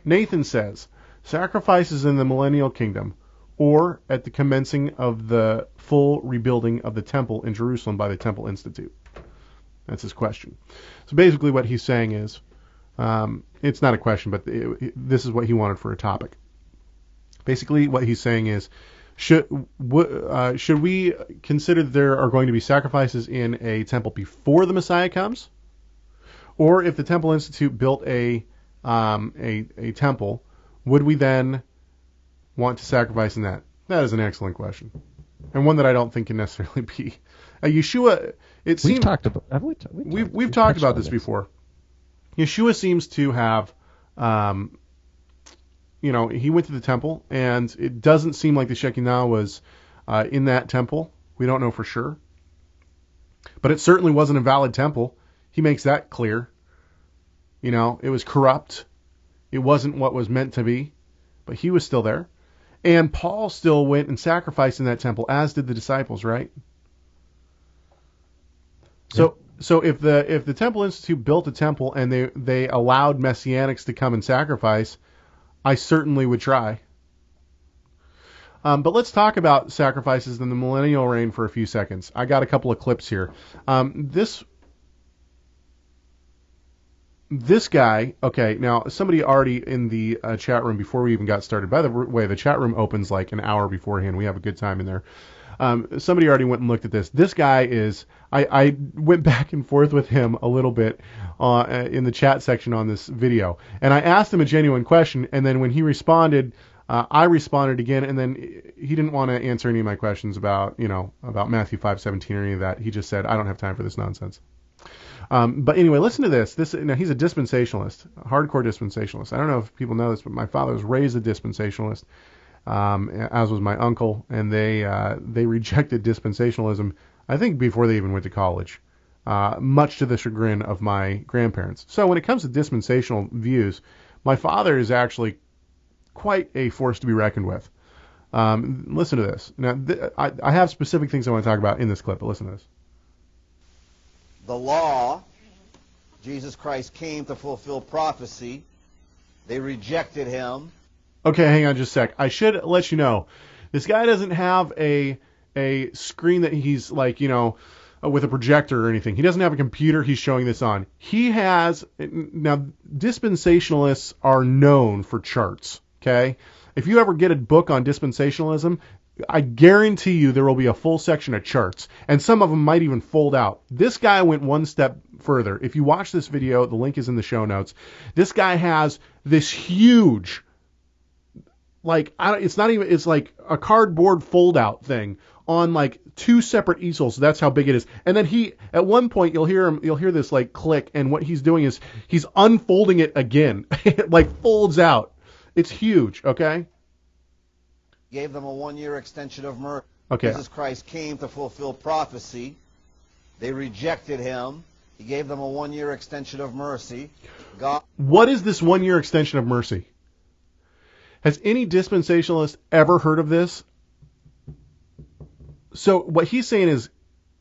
Nathan says, sacrifices in the millennial kingdom, or at the commencing of the full rebuilding of the temple in Jerusalem by the Temple Institute. That's his question. So basically what he's saying is, it's not a question, but this is what he wanted for a topic. Basically what he's saying is, should we consider that there are going to be sacrifices in a temple before the Messiah comes? Or if the Temple Institute built a temple, would we then want to sacrifice in that? That is an excellent question, and one that I don't think can necessarily be. Yeshua, it seems we've talked about this before. Yeshua seems to have, he went to the temple, and it doesn't seem like the Shekinah was in that temple. We don't know for sure, but it certainly wasn't a valid temple. He makes that clear. It was corrupt. It wasn't what was meant to be, but he was still there. And Paul still went and sacrificed in that temple, as did the disciples, right? So if the Temple Institute built a temple and they allowed Messianics to come and sacrifice, I certainly would try. But let's talk about sacrifices in the millennial reign for a few seconds. I got a couple of clips here. This guy, okay, now somebody already in the chat room before we even got started. By the way, the chat room opens like an hour beforehand. We have a good time in there. Somebody already went and looked at this. This guy is, I went back and forth with him a little bit in the chat section on this video. And I asked him a genuine question, and then when he responded, I responded again, and then he didn't want to answer any of my questions about Matthew 5:17 or any of that. He just said, I don't have time for this nonsense. But anyway, listen to this. Now he's a dispensationalist, a hardcore dispensationalist. I don't know if people know this, but my father was raised a dispensationalist, as was my uncle, and they rejected dispensationalism, I think, before they even went to college, much to the chagrin of my grandparents. So when it comes to dispensational views, my father is actually quite a force to be reckoned with. Listen to this. Now, I have specific things I want to talk about in this clip, but listen to this. The law, Jesus Christ came to fulfill prophecy. They rejected him. Okay, hang on just a sec. I should let you know, this guy doesn't have a screen that he's like, with a projector or anything. He doesn't have a computer he's showing this on. He has, now, dispensationalists are known for charts, okay? If you ever get a book on dispensationalism, I guarantee you there will be a full section of charts, and some of them might even fold out. This guy went one step further. If you watch this video, the link is in the show notes. This guy has this huge, it's like a cardboard fold-out thing on like two separate easels. That's how big it is. And then at one point, you'll hear this like click, and what he's doing is he's unfolding it again. It like folds out. It's huge, okay? Gave them a 1-year extension of mercy. Okay. Jesus Christ came to fulfill prophecy. They rejected him. He gave them a 1-year extension of mercy. What is this 1-year extension of mercy? Has any dispensationalist ever heard of this? So what he's saying is,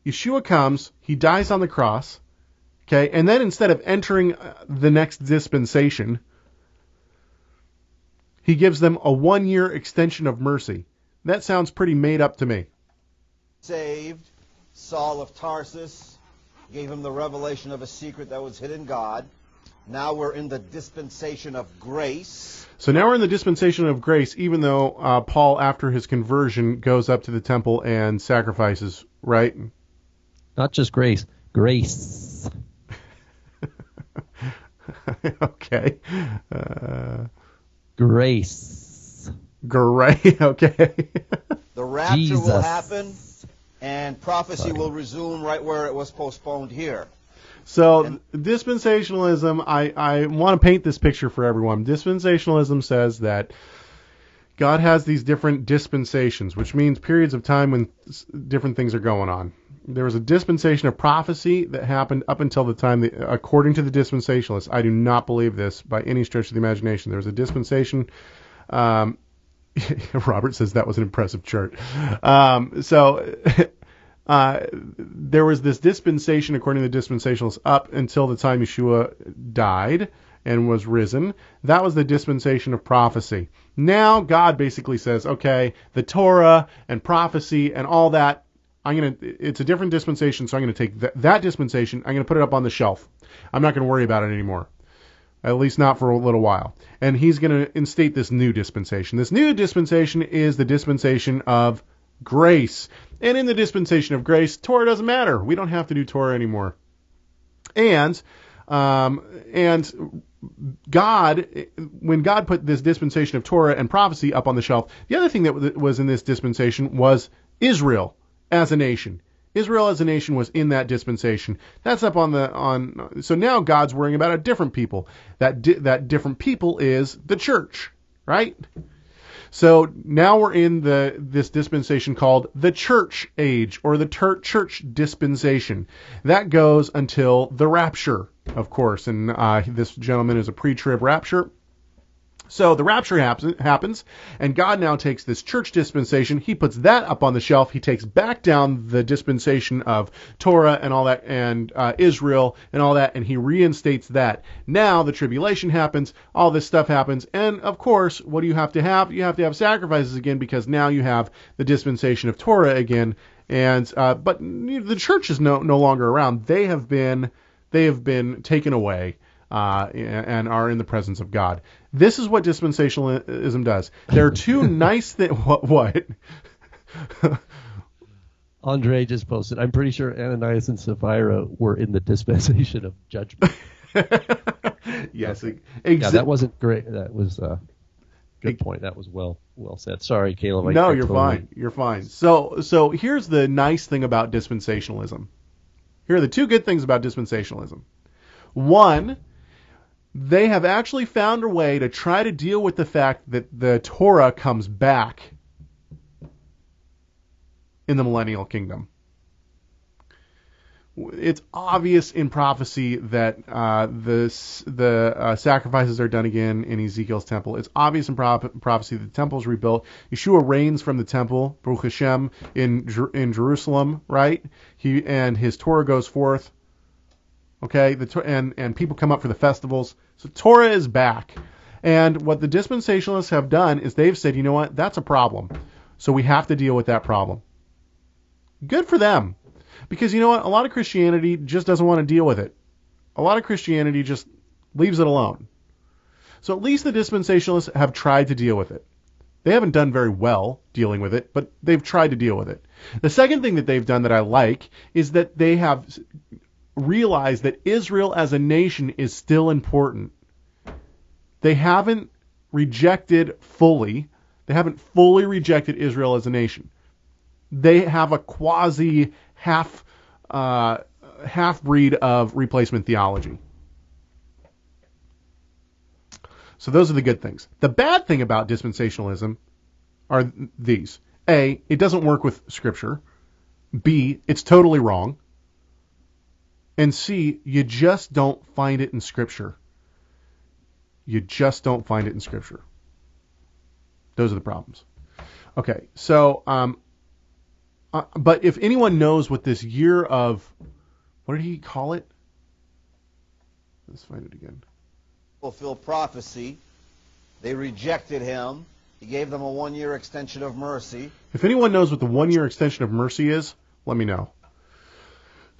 Yeshua comes, he dies on the cross, okay, and then instead of entering the next dispensation, he gives them a 1-year extension of mercy. That sounds pretty made up to me. Saved Saul of Tarsus, gave him the revelation of a secret that was hidden in God. Now we're in the dispensation of grace. So now we're in the dispensation of grace, even though Paul, after his conversion, goes up to the temple and sacrifices, right? Not just grace, grace. Okay. Grace. Great. Okay. The rapture Jesus. will happen, and prophecy will resume right where it was postponed here. So dispensationalism, I want to paint this picture for everyone. Dispensationalism says that God has these different dispensations, which means periods of time when different things are going on. There was a dispensation of prophecy that happened up until the time, according to the dispensationalists. I do not believe this by any stretch of the imagination. There was a dispensation. Robert says that was an impressive chart. There was this dispensation, according to the dispensationalists, up until the time Yeshua died, and was risen. That was the dispensation of prophecy. Now God basically says, okay, the Torah and prophecy and all that, it's a different dispensation, so I'm going to take that dispensation, I'm going to put it up on the shelf. I'm not going to worry about it anymore. At least not for a little while. And he's going to instate this new dispensation. This new dispensation is the dispensation of grace. And in the dispensation of grace, Torah doesn't matter. We don't have to do Torah anymore. And God, when God put this dispensation of Torah and prophecy up on the shelf, the other thing that was in this dispensation was Israel as a nation. Israel as a nation was in that dispensation. That's up so now God's worrying about a different people. That different people is the church, right? So now we're in this dispensation called the church age, or the church dispensation. That goes until the rapture, of course. And this gentleman is a pre-trib rapture. So the rapture happens, and God now takes this church dispensation, he puts that up on the shelf, he takes back down the dispensation of Torah and all that, and Israel and all that, and he reinstates that. Now the tribulation happens, all this stuff happens, and of course, what do you have to have? You have to have sacrifices again, because now you have the dispensation of Torah again, and but the church is no longer around. They have been taken away. And are in the presence of God. This is what dispensationalism does. There are two nice things. What? Andre just posted, I'm pretty sure Ananias and Sapphira were in the dispensation of judgment. Yes. Yeah, that wasn't great. That was a good point. That was well said. Sorry, Caleb. No, you're fine. You're fine. So here's the nice thing about dispensationalism. Here are the two good things about dispensationalism. One, they have actually found a way to try to deal with the fact that the Torah comes back in the millennial kingdom. It's obvious in prophecy that the sacrifices are done again in Ezekiel's temple. It's obvious in prophecy that the temple is rebuilt. Yeshua reigns from the temple, Baruch Hashem, in Jerusalem, right? And his Torah goes forth. Okay, and people come up for the festivals. So Torah is back. And what the dispensationalists have done is they've said, you know what, that's a problem. So we have to deal with that problem. Good for them. Because you know what, a lot of Christianity just doesn't want to deal with it. A lot of Christianity just leaves it alone. So at least the dispensationalists have tried to deal with it. They haven't done very well dealing with it, but they've tried to deal with it. The second thing that they've done that I like is that they have realize that Israel as a nation is still important. They haven't fully rejected Israel as a nation. They have a quasi half-breed of replacement theology. So those are the good things. The bad thing about dispensationalism are these. A, it doesn't work with Scripture. B, it's totally wrong. And C, you just don't find it in Scripture. You just don't find it in Scripture. Those are the problems. Okay, so, but if anyone knows what this year of, what did he call it? Let's find it again. Fulfill prophecy. They rejected him. He gave them a 1-year extension of mercy. If anyone knows what the 1-year extension of mercy is, let me know.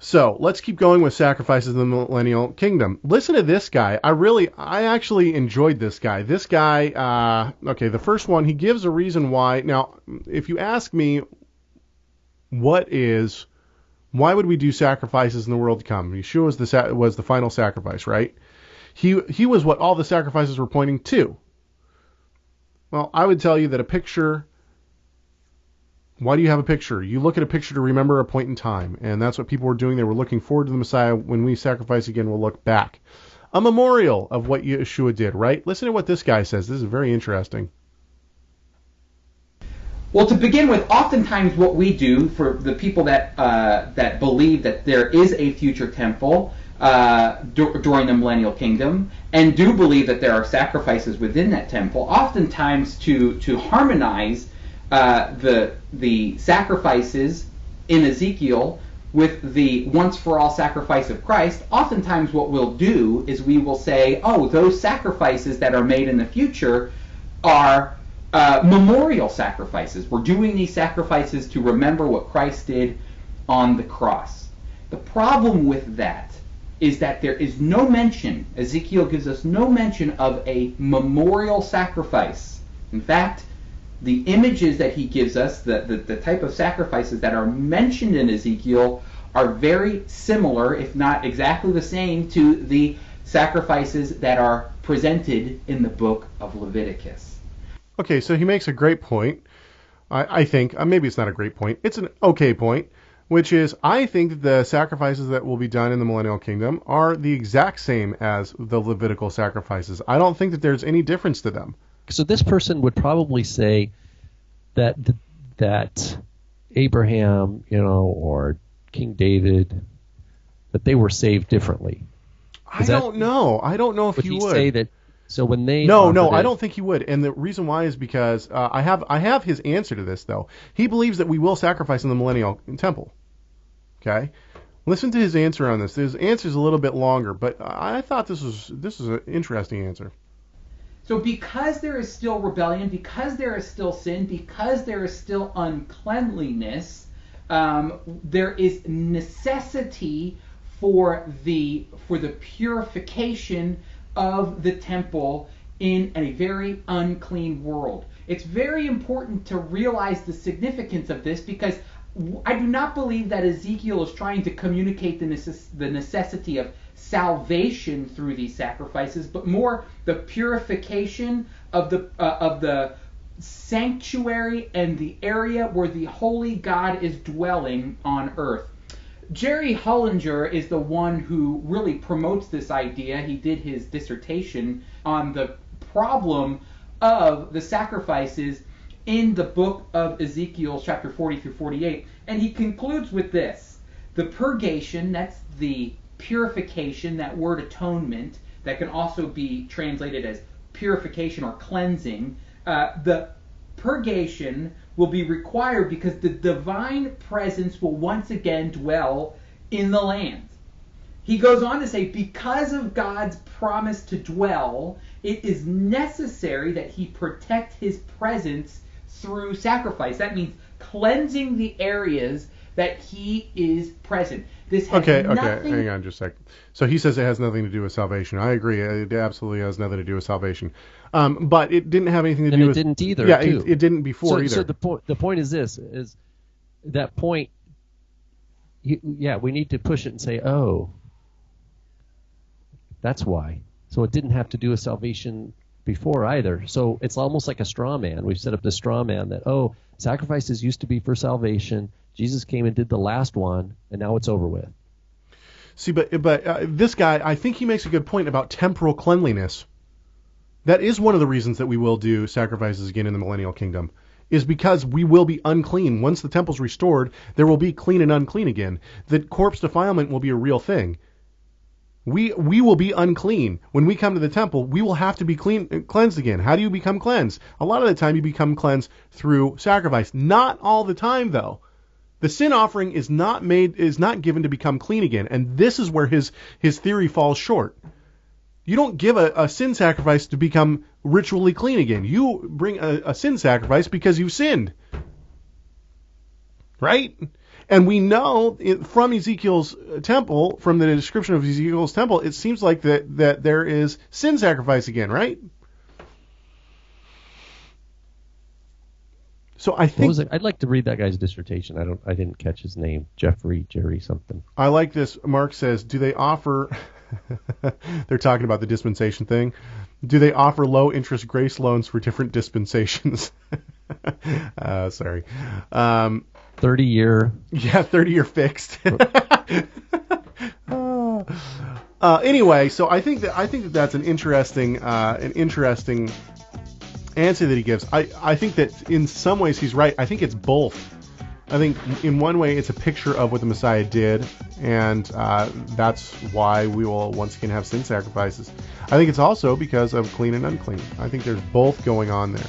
So let's keep going with sacrifices in the millennial kingdom. Listen to this guy. I actually enjoyed this guy. This guy, the first one, he gives a reason why. Now, if you ask me, why would we do sacrifices in the world to come? Yeshua was the final sacrifice, right? He was what all the sacrifices were pointing to. Well, I would tell you that a picture. Why do you have a picture? You look at a picture to remember a point in time, and that's what people were doing. They were looking forward to the Messiah. When we sacrifice again, we'll look back. A memorial of what Yeshua did, right? Listen to what this guy says. This is very interesting. Well, to begin with, oftentimes what we do for the people that believe that there is a future temple during the millennial kingdom, and do believe that there are sacrifices within that temple, oftentimes to harmonize the sacrifices in Ezekiel with the once-for-all sacrifice of Christ, oftentimes what we'll do is we will say, oh, those sacrifices that are made in the future are memorial sacrifices. We're doing these sacrifices to remember what Christ did on the cross. The problem with that is that there is no mention, Ezekiel gives us no mention of a memorial sacrifice. In fact, the images that he gives us, the type of sacrifices that are mentioned in Ezekiel, are very similar, if not exactly the same, to the sacrifices that are presented in the book of Leviticus. Okay, so he makes a great point. I think, maybe it's not a great point, it's an okay point, which is I think that the sacrifices that will be done in the Millennial Kingdom are the exact same as the Levitical sacrifices. I don't think that there's any difference to them. So this person would probably say that Abraham, or King David, that they were saved differently. I don't know if would he he would. say that? So when they No, I don't think he would. And the reason why is because I have his answer to this, though. He believes that we will sacrifice in the Millennial Temple. Okay? Listen to his answer on this. His answer is a little bit longer, but I thought this was an interesting answer. So because there is still rebellion, because there is still sin, because there is still uncleanliness, there is necessity for the purification of the temple in a very unclean world. It's very important to realize the significance of this, because I do not believe that Ezekiel is trying to communicate the necessity of salvation through these sacrifices, but more the purification of the sanctuary and the area where the holy God is dwelling on earth. Jerry Hullinger is the one who really promotes this idea. He did his dissertation on the problem of the sacrifices in the book of Ezekiel, chapter 40 through 48, and he concludes with this. The purgation, that's the purification, that word atonement, that can also be translated as purification or cleansing, the purgation will be required because the divine presence will once again dwell in the land. He goes on to say, because of God's promise to dwell, it is necessary that he protect his presence through sacrifice. That means cleansing the areas that he is present. This has nothing... Hang on just a second. So he says it has nothing to do with salvation. I agree. It absolutely has nothing to do with salvation. But it didn't have anything to do with... And it didn't either, Yeah, too. it didn't before either. So the point is this, is that point, we need to push it and say, oh, that's why. So it didn't have to do with salvation before either. So it's almost like a straw man. We've set up this straw man that, sacrifices used to be for salvation. Jesus came and did the last one, and now it's over with. See, but this guy, I think he makes a good point about temporal cleanliness. That is one of the reasons that we will do sacrifices again in the Millennial Kingdom, is because we will be unclean. Once the temple's restored, there will be clean and unclean again. The corpse defilement will be a real thing. We will be unclean. When we come to the temple, we will have to be cleansed again. How do you become cleansed? A lot of the time you become cleansed through sacrifice. Not all the time, though. The sin offering is not given to become clean again, and this is where his theory falls short. You don't give a sin sacrifice to become ritually clean again. You bring a sin sacrifice because you've sinned. Right? And we know from Ezekiel's temple, from the description of Ezekiel's temple, it seems like that there is sin sacrifice again, right? So I think I'd like to read that guy's dissertation. I didn't catch his name. Jerry something. I like this. Mark says, do they offer they're talking about the dispensation thing. Do they offer low interest grace loans for different dispensations? Sorry. 30-year. Yeah, 30-year fixed. Anyway, so I think that that's an interesting answer that he gives. I think that in some ways he's right. I think it's both. I think in one way it's a picture of what the Messiah did, and that's why we will once again have sin sacrifices. I think it's also because of clean and unclean. I think there's both going on there.